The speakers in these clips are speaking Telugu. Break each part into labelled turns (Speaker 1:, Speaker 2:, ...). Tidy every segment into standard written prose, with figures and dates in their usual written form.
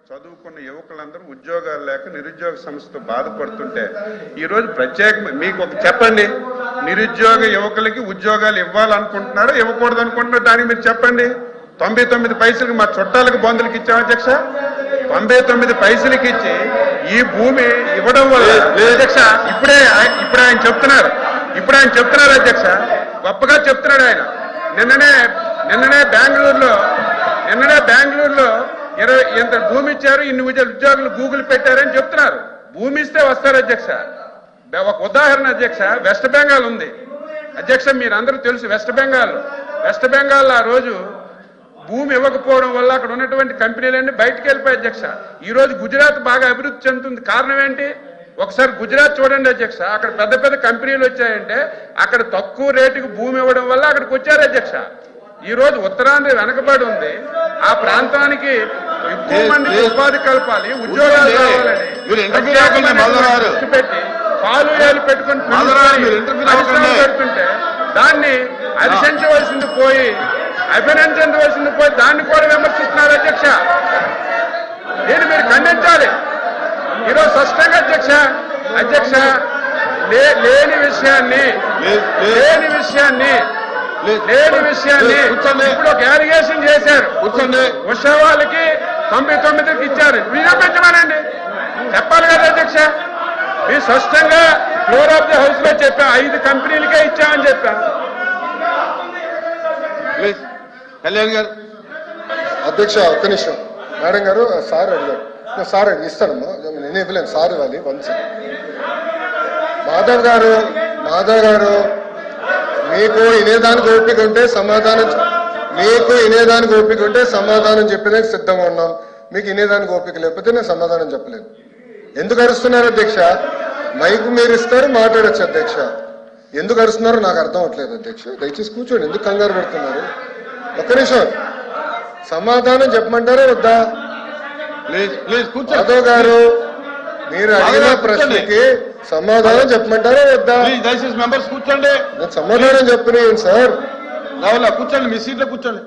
Speaker 1: చదువుకున్న యువకులందరూ ఉద్యోగాలు లేక నిరుద్యోగ సమస్యతో బాధపడుతుంటే ఈరోజు ప్రత్యేక మీకు ఒక చెప్పండి, నిరుద్యోగ యువకులకి ఉద్యోగాలు ఇవ్వాలనుకుంటున్నారో ఇవ్వకూడదు అనుకుంటున్నారో దానికి మీరు చెప్పండి. 99 పైసలకి మా చుట్టాలకు బంధువులకి ఇచ్చాం అధ్యక్ష. 99 పైసలకి ఇచ్చి ఈ భూమి ఇవ్వడం వల్ల అధ్యక్ష ఇప్పుడు ఆయన చెప్తున్నారు అధ్యక్ష, గొప్పగా చెప్తున్నాడు ఆయన. నిన్ననే బెంగళూరులో 20 ఎంత భూమి ఇచ్చారు, ఇన్ని ఉద్యోగులు గూగుల్ పెట్టారని చెప్తున్నారు. భూమి ఇస్తే వస్తారు అధ్యక్ష. ఒక ఉదాహరణ అధ్యక్ష, వెస్ట్ బెంగాల్ ఉంది అధ్యక్ష, మీరందరూ తెలుసు. వెస్ట్ బెంగాల్ ఆ రోజు భూమి ఇవ్వకపోవడం వల్ల అక్కడ ఉన్నటువంటి కంపెనీలన్నీ బయటకు వెళ్ళిపోయాయి అధ్యక్ష. ఈ రోజు గుజరాత్ బాగా అభివృద్ధి చెందుతుంది. కారణం ఏంటి? ఒకసారి గుజరాత్ చూడండి అధ్యక్ష, అక్కడ పెద్ద పెద్ద కంపెనీలు వచ్చాయంటే అక్కడ తక్కువ రేటుకి భూమి ఇవ్వడం వల్ల అక్కడికి వచ్చారు అధ్యక్ష. ఈ రోజు ఉత్తరాంధ్ర వెనకబడి ఉంది, ఆ ప్రాంతానికి ఎక్కువ మందికి ఉపాధి కల్పాలి, ఉద్యోగాలు కావాలని దృష్టి పెట్టి పాలు ఏలు పెట్టుకుని పెడుతుంటే దాన్ని అభినందించవలసింది పోయి దాన్ని కూడా విమర్శిస్తున్నారు అధ్యక్ష. దీన్ని మీరు ఖండించాలి ఈరోజు స్పష్టంగా అధ్యక్ష. లేని విషయాన్ని ఇప్పుడు ఒక అలిగేషన్ చేశారు. ఉషా వాళ్ళకి 99కి ఇచ్చారు, నిరూపించమనండి, చెప్పాలి కదా అధ్యక్ష. మీరు స్పష్టంగా ఫ్లోర్ ఆఫ్ ది హౌస్ లో చెప్పా 5 కంపెనీలకే ఇచ్చామని చెప్పాను.
Speaker 2: కళ్యాణ్ గారు.
Speaker 3: అధ్యక్ష ఒక్క నిమిషం. మేడం గారు సార్ అడిగారు, సార్ ఇస్తానమ్మా, నేను ఇవ్వలేను, సార్ ఇవ్వాలి. వన్స్ మాధవ్ గారు మీకు వినేదానికి ఓపిక ఉంటే సమాధానం చెప్పేదానికి సిద్ధంగా ఉన్నాం. మీకు వినేదానికి ఓపిక లేకపోతే నేను సమాధానం చెప్పలేను. ఎందుకు అరుస్తున్నారు అధ్యక్ష? మైకు మీరు ఇస్తారు, మాట్లాడచ్చు అధ్యక్ష. ఎందుకు అరుస్తున్నారో నాకు అర్థం అవట్లేదు అధ్యక్ష. దయచేసి కూర్చోండి, ఎందుకు కంగారు పెడుతున్నారు? ఒక్క నిమిషం, సమాధానం చెప్పమంటారా వద్దా? మాధవ్ గారు మీరు అడిగిన ప్రశ్నకి సమాధానం చెప్పమంటారా వద్దా?
Speaker 2: దయచేసి మెంబర్స్ కూర్చోండి.
Speaker 3: నేను సమాధానం చెప్పలేను సార్.
Speaker 2: రావులా కూర్చోండి, మీ సీట్లో కూర్చోండి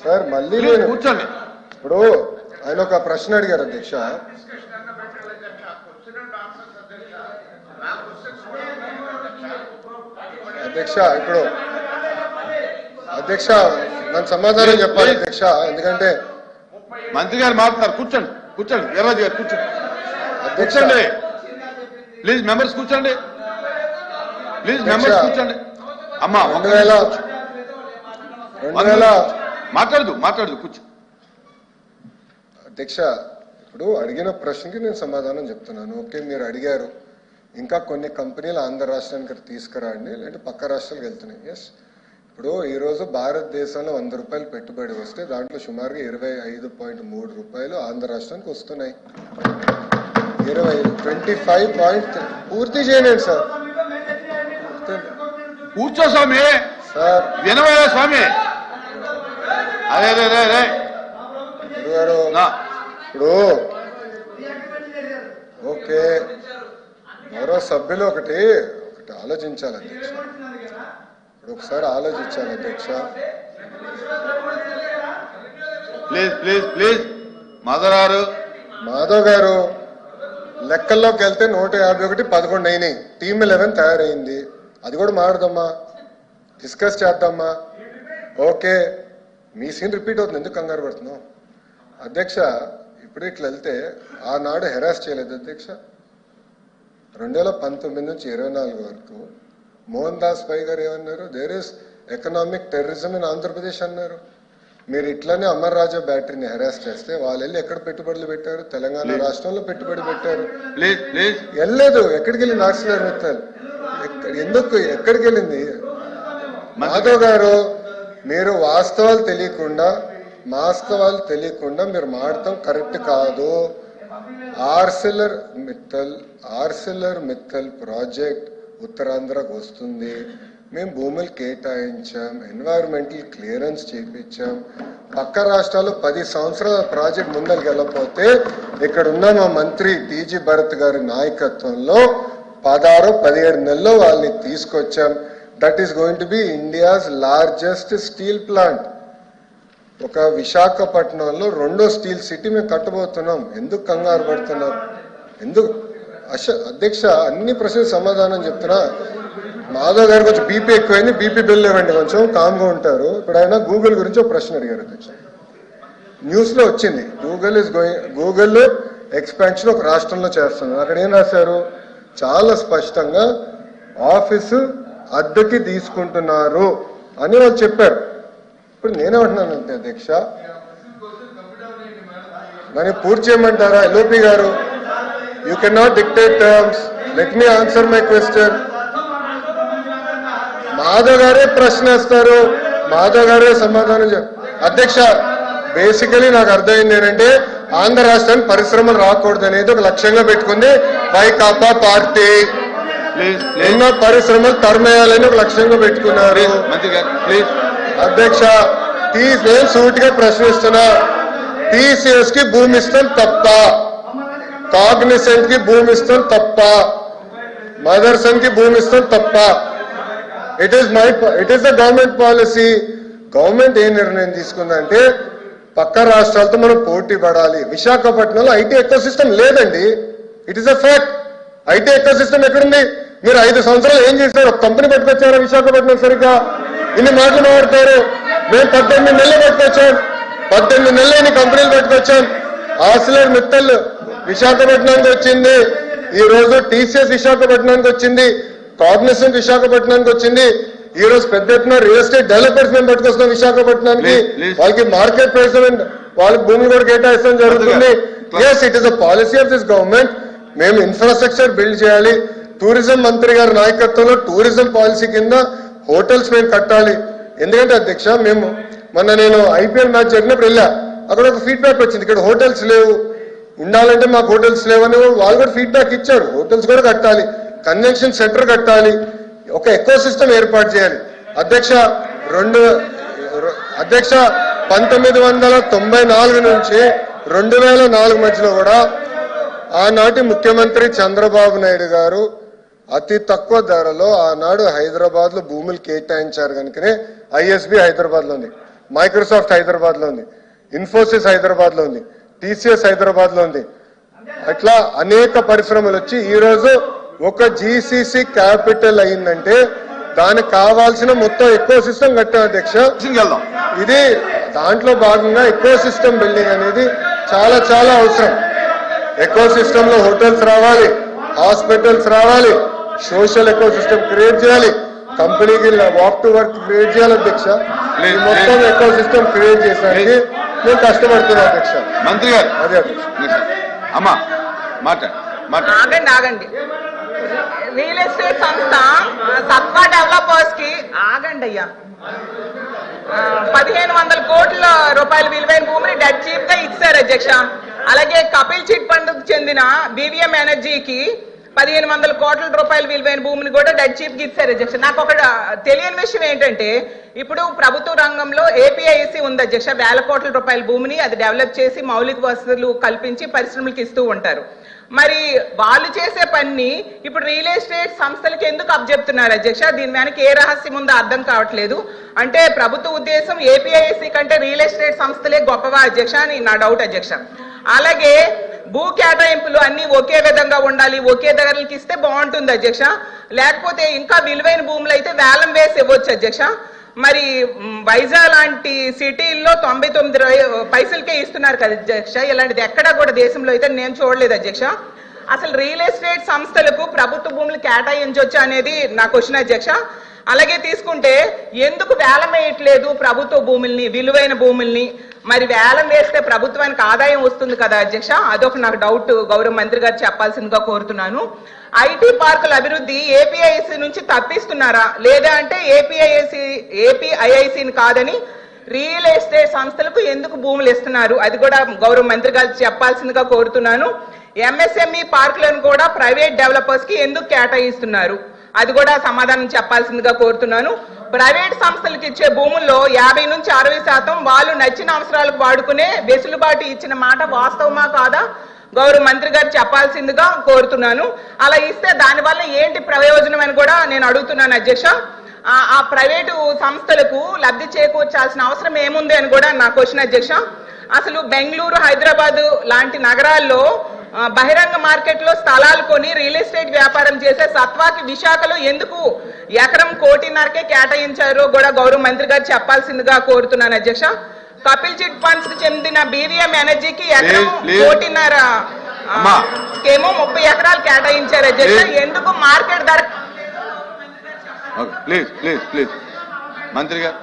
Speaker 3: సార్. మళ్ళీ
Speaker 2: కూర్చోండి.
Speaker 3: ఇప్పుడు ఆయన ఒక ప్రశ్న అడిగారు అధ్యక్ష. ఇప్పుడు అధ్యక్ష నన్ను సమాధానం చెప్పాలి అధ్యక్ష, ఎందుకంటే
Speaker 2: మంత్రి గారు మాట్లాడతారు. కూర్చోండి వీర్రాజు గారు కూర్చోండి. కూర్చోండి ప్లీజ్, మెంబర్స్ కూర్చోండి ప్లీజ్, మెంబర్స్ కూర్చోండి. అమ్మా
Speaker 3: 2000
Speaker 2: మాట్లాడదు కూర్చో.
Speaker 3: అధ్యక్ష ఇప్పుడు అడిగిన ప్రశ్నకి నేను సమాధానం చెప్తున్నాను. ఓకే, మీరు అడిగారు ఇంకా కొన్ని కంపెనీలు ఆంధ్ర రాష్ట్రానికి తీసుకురండి, లేదంటే పక్క రాష్ట్రాలకు వెళ్తున్నాయి. ఎస్, ఇప్పుడు ఈరోజు భారతదేశంలో 100 రూపాయలు పెట్టుబడి వస్తే దాంట్లో సుమారుగా 25.3 రూపాయలు ఆంధ్ర రాష్ట్రానికి వస్తున్నాయి. 25 పూర్తి చేయండి సార్.
Speaker 2: కూర్చో స్వామి.
Speaker 3: సార్
Speaker 2: వినవయ్యా స్వామి. అదే
Speaker 3: గారు ఇప్పుడు ఓకే, మరో సభ్యులు ఒకటి ఆలోచించాలి అధ్యక్ష. ఇప్పుడు ఒకసారి ఆలోచించాలి అధ్యక్ష.
Speaker 2: ప్లీజ్
Speaker 3: మాధవ్ గారు లెక్కల్లోకి వెళ్తే 151 11 అయినాయి. టీమ్ 11 తయారైంది. అది కూడా మాట్లాడదామా, డిస్కస్ చేద్దామా? ఓకే, మీ సీన్ రిపీట్ అవుతుంది, ఎందుకు కంగారు పడుతున్నావు అధ్యక్ష? ఇప్పుడు ఇట్లా వెళ్తే ఆనాడు హెరాస్ చేయలేదు అధ్యక్ష. 2019 నుంచి 24 వరకు మోహన్ దాస్ పై గారు ఏమన్నారు? There is economic terrorism in Andhra Pradesh అన్నారు. మీరు ఇట్లానే అమర్ రాజా బ్యాటరీని హెరాస్ చేస్తే వాళ్ళు వెళ్ళి ఎక్కడ పెట్టుబడులు పెట్టారు? తెలంగాణ రాష్ట్రంలో పెట్టుబడి పెట్టారు. వెళ్ళలేదు, ఎక్కడికి వెళ్ళింది ఆక్సిజన్ మిత్తాలు? ఎక్కడికి వెళ్ళింది? మాధవ్ గారు మీరు వాస్తవాలు తెలియకుండా మీరు మాడటం కరెక్ట్ కాదు. ఆర్సిలర్ మిత్తల్ ప్రాజెక్ట్ ఉత్తరాంధ్రకు వస్తుంది. మేము భూములు కేటాయించాం, ఎన్వైరన్మెంటల్ క్లియరెన్స్ చేయించాం. పక్క రాష్ట్రాలు 10 సంవత్సరాల ప్రాజెక్ట్ ముందరికి వెళ్ళకపోతే ఇక్కడ ఉన్న మా మంత్రి టీజీ భరత్ గారి నాయకత్వంలో 16-17 నెలల్లో వాళ్ళని తీసుకొచ్చాం. That is going to be India's largest steel plant. ఒక విశాఖపట్నంలో 2వ స్టీల్ సిటీ మేము కట్టబోతున్నాం. ఎందుకు కంగారు పడుతున్నారు? ఎందుకు అధ్యక్ష అన్ని ప్రశ్నలకు సమాధానం చెప్తున్నా. మాధవ్ గారు కొంచెం బీపీ ఎక్కువైంది, బీపీ బిల్ ఇవ్వండి, కొంచెం కామ్గా ఉంటారు. ఇప్పుడు ఆయన గూగుల్ గురించి ఒక ప్రశ్న అడిగారు అధ్యక్ష. న్యూస్ లో వచ్చింది గూగుల్ ఎక్స్పాన్షన్ ఒక రాష్ట్రంలో చేస్తుంది. అక్కడ ఏం రాశారు? చాలా స్పష్టంగా ఆఫీసు అద్దెకి తీసుకుంటున్నారు అని వాళ్ళు చెప్పారు. ఇప్పుడు నేనేమంటున్నానంటే అధ్యక్ష, దాన్ని పూర్తి చేయమంటారా? ఎల్ఓపి గారు, you can not dictate terms. Let me answer my question. Madhav గారే ప్రశ్న వేస్తారు, మాధవ్ గారే సమాధానం అధ్యక్ష, బేసికలీ నాకు అర్థమైంది ఏంటంటే ఆంధ్ర రాష్ట్రానికి పరిశ్రమలు రాకూడదు అనేది ఒక లక్ష్యంగా పెట్టుకుంది వైకాపా పార్టీ. ఎన్నో పరిశ్రమలు తరమేయాలని ఒక లక్ష్యంగా పెట్టుకున్నారు. అధ్యక్ష, నేను సూటిగా ప్రశ్నిస్తున్నా, టీసీఎస్ కి భూమి ఇస్తాం తప్ప, కాగ్నిసెంట్ కి భూమి ఇస్తాం తప్ప, మదర్సన్ కి భూమి ఇస్తాం తప్ప. It is the government policy. Government ఏ నిర్ణయం తీసుకుందంటే పక్క రాష్ట్రాలతో మనం పోటీ పడాలి. విశాఖపట్నంలో ఐటీ ఎకో సిస్టమ్ లేదండి. It is a fact. IT ecosystem ఎక్కడుంది? మీరు 5 సంవత్సరాలు ఏం చేశారు? ఒక కంపెనీ పట్టుకొచ్చారా విశాఖపట్నం? సరిగ్గా ఇన్ని మాటలు మాట్లాడతారు. మేము 18 నెలలు పట్టుకొచ్చాం, 18 నెలలు ఇన్ని కంపెనీలు పట్టుకొచ్చాం. ఆసిలర్ మిత్తల్ విశాఖపట్నానికి వచ్చింది, ఈ రోజు టీసీఎస్ విశాఖపట్నానికి వచ్చింది, కాగ్నిసెంట్ విశాఖపట్నానికి వచ్చింది. ఈ రోజు పెద్ద ఎత్తున రియల్ ఎస్టేట్ డెవలపర్స్ మేము పట్టుకొస్తున్నాం విశాఖపట్నానికి. వాళ్ళకి మార్కెట్ ప్రైస్ వాళ్ళకి భూములు కూడా కేటాయిస్తాం జరుగుతుంది. Yes, it is a policy of this government. మేము ఇన్ఫ్రాస్ట్రక్చర్ బిల్డ్ చేయాలి. టూరిజం మంత్రి గారి నాయకత్వంలో టూరిజం పాలసీ కింద హోటల్స్ మేము కట్టాలి. ఎందుకంటే అధ్యక్ష, మేము నేను ఐపీఎల్ మ్యాచ్ జరిగినప్పుడు వెళ్ళా, అక్కడ ఒక ఫీడ్బ్యాక్ వచ్చింది, ఇక్కడ హోటల్స్ లేవు, ఉండాలంటే మాకు హోటల్స్ లేవని వాళ్ళు కూడా ఫీడ్బ్యాక్ ఇచ్చారు. హోటల్స్ కూడా కట్టాలి, కన్వెన్షన్ సెంటర్ కట్టాలి, ఒక ఎకో సిస్టమ్ ఏర్పాటు చేయాలి. అధ్యక్ష 1994 నుంచి 2004 మధ్యలో కూడా ఆనాటి ముఖ్యమంత్రి చంద్రబాబు నాయుడు గారు అతి తక్కువ ధరలో ఆనాడు హైదరాబాద్ లో భూములు కేటాయించారు కనుకనే ఐఎస్బి హైదరాబాద్ లో ఉంది, మైక్రోసాఫ్ట్ హైదరాబాద్ లో ఉంది, ఇన్ఫోసిస్ హైదరాబాద్ లో ఉంది, టీసీఎస్ హైదరాబాద్ లో ఉంది. అట్లా అనేక పరిశ్రమలు వచ్చి ఈ రోజు ఒక జీసీసీ క్యాపిటల్ అయిందంటే దానికి కావాల్సిన మొత్తం ఎకో సిస్టమ్ కట్టాం అధ్యక్ష. ఇది దాంట్లో భాగంగా ఎకో సిస్టమ్ బిల్డింగ్ అనేది చాలా చాలా అవసరం. ఎకో సిస్టమ్ లో హోటల్స్ రావాలి, హాస్పిటల్స్ రావాలి, సోషల్ ఎకో సిస్టమ్ క్రియేట్ చేయాలి, కంపెనీకి వాక్ టు వర్క్ క్రియేట్ చేయాలి అధ్యక్ష. ఈ మొత్తం ఎకో సిస్టమ్ క్రియేట్ చేసడానికి మేము కష్టపడుతున్నాం అధ్యక్ష.
Speaker 2: మంత్రి గారు
Speaker 3: అదే అధ్యక్ష.
Speaker 2: అమ్మా
Speaker 4: ఆగండి. రియల్ ఎస్టేట్ సంస్థ సత్వా డెవలపర్స్ కి అయ్యా 1500 కోట్ల రూపాయల విలువైన భూమిని డెడ్ చీప్ గా ఇచ్చారు అధ్యక్ష. అలాగే కపిల్ చిట్ ఫండ్ కు బీవీఎం ఎనర్జీకి 1500 కోట్ల రూపాయల విలువైన భూమిని కూడా డెడ్ చీప్ కి ఇచ్చారు అధ్యక్ష. నాకు ఒక తెలియని విషయం ఏంటంటే, ఇప్పుడు ప్రభుత్వ రంగంలో ఏపీఐసి ఉంది అధ్యక్ష, 1000 కోట్ల రూపాయల భూమిని అది డెవలప్ చేసి మౌలిక వసతులు కల్పించి పరిశ్రమలకు ఇస్తూ ఉంటారు. మరి వాళ్ళు చేసే పని ఇప్పుడు రియల్ ఎస్టేట్ సంస్థలకి ఎందుకు అప్పచెప్తున్నారు అధ్యక్ష? దీని వెనక ఏ రహస్యం ఉందో అర్థం కావట్లేదు. అంటే ప్రభుత్వ ఉద్దేశం ఏపీఐసి కంటే రియల్ ఎస్టేట్ సంస్థలే గొప్పవా అధ్యక్ష అని నా డౌట్ అధ్యక్ష. అలాగే భూ కేటాయింపులు అన్ని ఒకే విధంగా ఉండాలి, ఒకే ధరలకి ఇస్తే బాగుంటుంది అధ్యక్ష. లేకపోతే ఇంకా విలువైన భూములు అయితే వేలం వేసి ఇవ్వచ్చు అధ్యక్ష. మరి వైజాగ్ లాంటి సిటీల్లో 99 పైసలకే ఇస్తున్నారు కదా అధ్యక్ష. ఇలాంటిది ఎక్కడా కూడా దేశంలో అయితే నేను చూడలేదు అధ్యక్ష. అసలు రియల్ ఎస్టేట్ సంస్థలకు ప్రభుత్వ భూములు కేటాయించవచ్చు అనేది నా క్వశ్చన్ అధ్యక్ష. అలాగే తీసుకుంటే ఎందుకు వేలం వేయట్లేదు ప్రభుత్వ భూముల్ని, విలువైన భూముల్ని? మరి వేలం వేస్తే ప్రభుత్వానికి ఆదాయం వస్తుంది కదా అధ్యక్ష, అదొక నాకు డౌట్. గౌరవ మంత్రి గారు చెప్పాల్సిందిగా కోరుతున్నాను. ఐటీ పార్కుల అభివృద్ధి ఏపీఐసి నుంచి తప్పిస్తున్నారా, లేదా అంటే ఏపీఐఐసిని కాదని రియల్ ఎస్టేట్ సంస్థలకు ఎందుకు భూములు ఇస్తున్నారు, అది కూడా గౌరవ మంత్రి గారు చెప్పాల్సిందిగా కోరుతున్నాను. ఎంఎస్ఎంఈ పార్కులను కూడా ప్రైవేట్ డెవలపర్స్ కి ఎందుకు కేటాయిస్తున్నారు, అది కూడా సమాధానం చెప్పాల్సిందిగా కోరుతున్నాను. ప్రైవేట్ సంస్థలకు ఇచ్చే భూముల్లో 50 నుంచి 60% వాళ్ళు నచ్చిన అవసరాలకు వాడుకునే వెసులుబాటు ఇచ్చిన మాట వాస్తవమా కాదా గౌరవ మంత్రి గారు చెప్పాల్సిందిగా కోరుతున్నాను. అలా ఇస్తే దానివల్ల ఏంటి ప్రయోజనం అని కూడా నేను అడుగుతున్నాను అధ్యక్ష. ఆ ప్రైవేటు సంస్థలకు లబ్ధి చేకూర్చాల్సిన అవసరం ఏముంది అని కూడా నా క్వశ్చన్ అధ్యక్ష. అసలు బెంగళూరు, హైదరాబాద్ లాంటి నగరాల్లో బహిరంగ మార్కెట్ లో స్థలాలు కొని రియల్ ఎస్టేట్ వ్యాపారం చేసే సత్వాకి విశాఖలో ఎందుకు ఎకరం 1.5 కేటాయించారో కూడా గౌరవ మంత్రి గారు చెప్పాల్సిందిగా కోరుతున్నాను అధ్యక్ష. కపిల్ చిట్ ఫండ్స్ కి చెందిన బీవీఎం ఎనర్జీకి ఎకరం 1.5 ఏమో 30 ఎకరాలు కేటాయించారు అధ్యక్ష. ఎందుకు మార్కెట్ ధర?
Speaker 2: ప్లీజ్ ప్లీజ్ ప్లీజ్ మంత్రి గారు